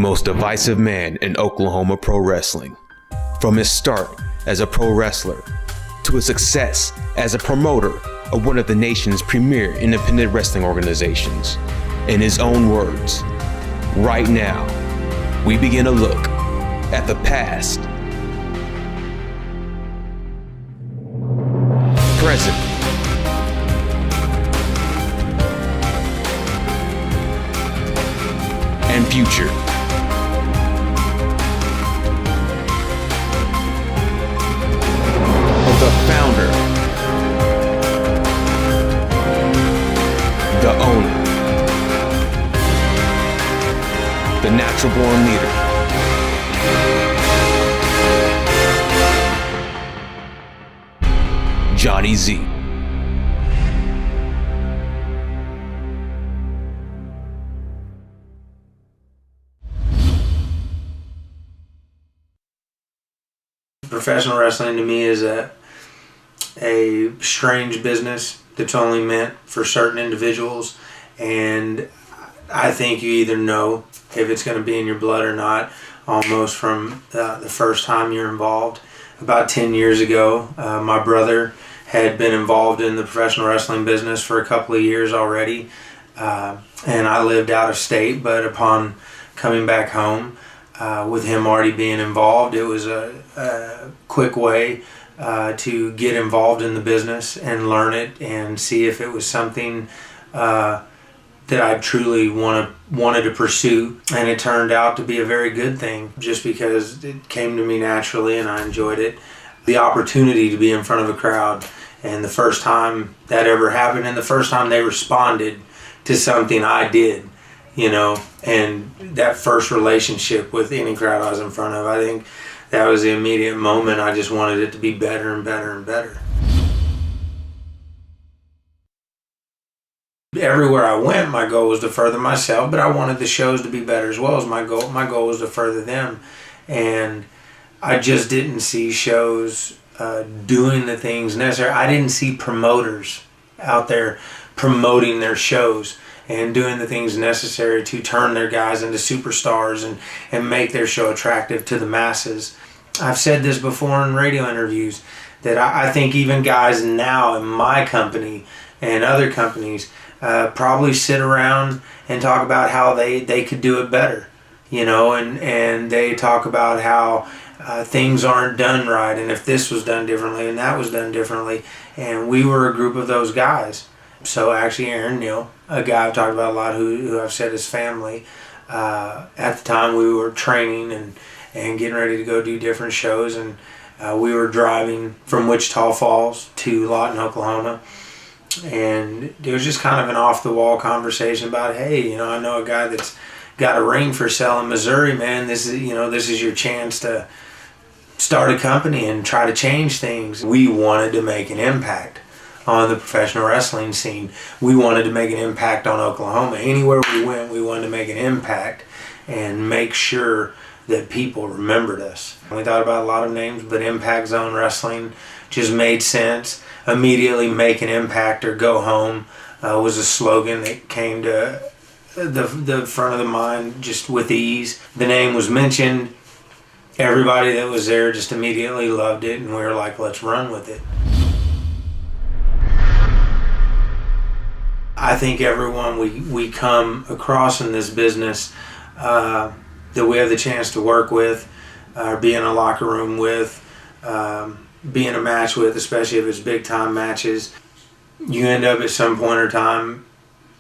most divisive man in Oklahoma pro wrestling. From his start as a pro wrestler to his success as a promoter of one of the nation's premier independent wrestling organizations. In his own words, right now, we begin to look at the past, present, and future. Of the founder, the owner, the natural born leader, Johnny Z. Professional wrestling to me is a strange business that's only meant for certain individuals, and I think you either know if it's going to be in your blood or not almost from the first time you're involved. About 10 years ago, my brother had been involved in the professional wrestling business for a couple of years already, and I lived out of state, but upon coming back home, with him already being involved, it was a quick way to get involved in the business and learn it and see if it was something that I truly wanted to pursue. And it turned out to be a very good thing just because it came to me naturally and I enjoyed it. The opportunity to be in front of a crowd, and the first time that ever happened and the first time they responded to something I did, you know, and that first relationship with any crowd I was in front of, I think that was the immediate moment. I just wanted it to be better and better and better. Everywhere I went, my goal was to further myself, but I wanted the shows to be better as well as my goal. My goal was to further them, and I just didn't see shows doing the things necessary. I didn't see promoters out there promoting their shows and doing the things necessary to turn their guys into superstars and make their show attractive to the masses. I've said this before in radio interviews that I think even guys now in my company and other companies probably sit around and talk about how they could do it better, you know, and they talk about how things aren't done right, and if this was done differently and that was done differently, and we were a group of those guys. So actually Aaron Neal, a guy I've talked about a lot who I've said is family, at the time we were training and getting ready to go do different shows, and we were driving from Wichita Falls to Lawton, Oklahoma, and it was just kind of an off-the-wall conversation about, hey, you know, I know a guy that's got a ring for sale in Missouri, man. This is your chance to start a company and try to change things. We wanted to make an impact on the professional wrestling scene. We wanted to make an impact on Oklahoma. Anywhere we went, we wanted to make an impact and make sure that people remembered us. We thought about a lot of names, but Impact Zone Wrestling just made sense. Immediately make an impact or go home was a slogan that came to the front of the mind just with ease. The name was mentioned. Everybody that was there just immediately loved it, and we were like, let's run with it. I think everyone we come across in this business that we have the chance to work with, or be in a locker room with, be in a match with, especially if it's big time matches, you end up at some point or time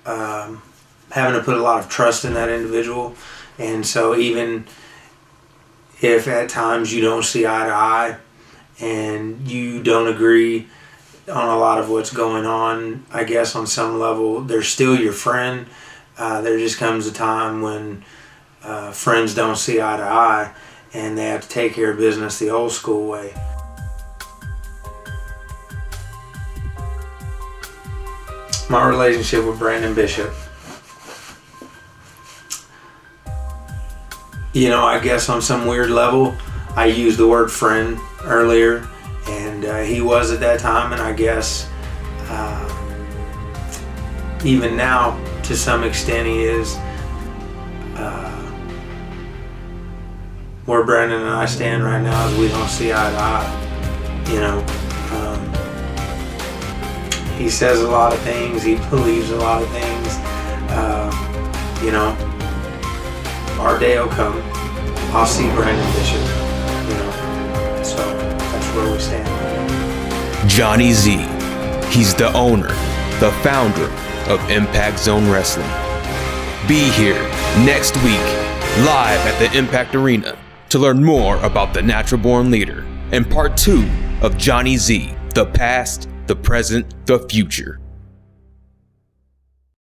having to put a lot of trust in that individual. And so even if at times you don't see eye to eye and you don't agree on a lot of what's going on, I guess on some level they're still your friend. There just comes a time when friends don't see eye to eye and they have to take care of business the old school way. My relationship with Brandon Bishop, you know, I guess on some weird level I used the word friend earlier, and he was at that time, and I guess even now to some extent he is. where Brandon and I stand right now is we don't see eye to eye. You know, he says a lot of things. He believes a lot of things. You know, our day will come. I'll see Brandon Bishop. You know, so that's where we stand. Johnny Z. He's the owner, the founder of Impact Zone Wrestling. Be here next week, live at the Impact Arena, to learn more about the Natural Born Leader and part 2 of Johnny Z, the past, the present, the future.